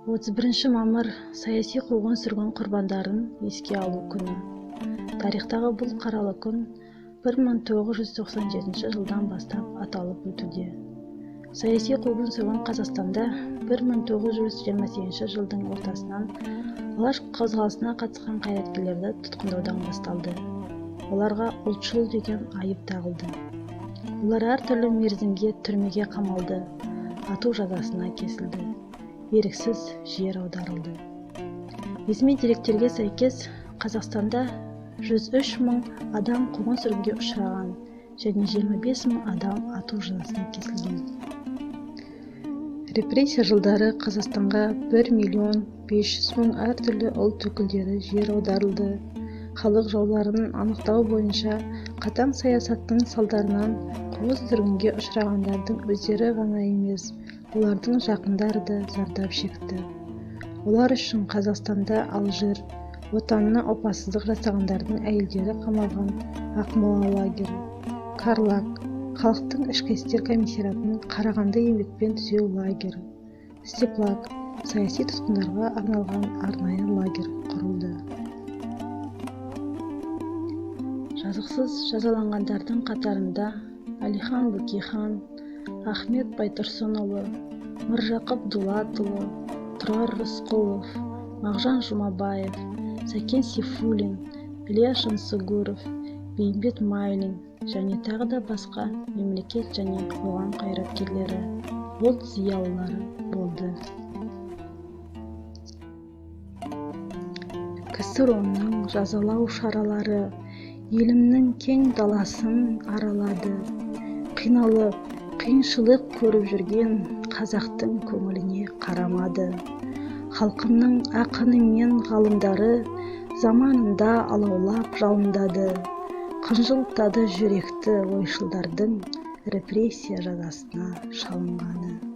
31 мамыр саяси қуғын-сүргін құрбандарын еске алу күні. Тарихтағы бұл қаралы күн 1997 жылдан бастап аталып өтуде. Саяси қуғын-сүргін Қазақстанда 1928 жылдың ортасынан алаш қозғалысына қатысқан қайраткерлерді тұтқындаудан басталды. Оларға ұлтшыл деген айып тағылды. Олар әртүрлі мерзімге түрмеге қамалды, ату жазасына кесілді. Еріксіз жер аударылды. Ресми деректерге сәйкес, Қазақстанда 103 мың адам қуғын-сүргінге ұшыраған және 25 мың адам ату жазасына кесілген. Репрессия жылдары Қазақстанға 1.500.000 әртүрлі ұлт өкілдері жер аударылды. Халық жауларын анықтау бойынша қатаң саясаттың салдарынан қуғын-сүргінге ұшырағандардың өздері ғана емес, олардың жақындары да зардап шекті. Олар үшін Қазақстанда Алжир, отанына опасыздық жасағандардың әйелдері қамалған Ақмола лагері, Карлаг, халықтың ішкі істер комиссариатының Қарағанды еңбекпен түзеу лагері, Степлаг, саяси тұтқындарға арналған арнайы лагерь құрылды. Жазықсыз жазаланғандардың қатарында Әлихан Бөкейхан, Ахмет Байтұрсынұлы, Міржақып Дулатұлы, Тұрар Рысқұлов, Мағжан Жұмабаев, Сәкен Сейфуллин, Ілияс Жансүгіров, Бейімбет Майлин және тағы да басқа мемлекет және қоғам қайраткерлері, ұлт зиялылары болды. КСРО-ның жазалау шаралары елімнің кең даласын аралады. Қиналып, қиыншылық көріп жүрген қазақтың көңіліне қарамады. Халқымның ақыны мен ғалымдары заманында алаулап жалындады. Қынжылтады жүректі ойшылдардың репрессия жазасына шалынғаны.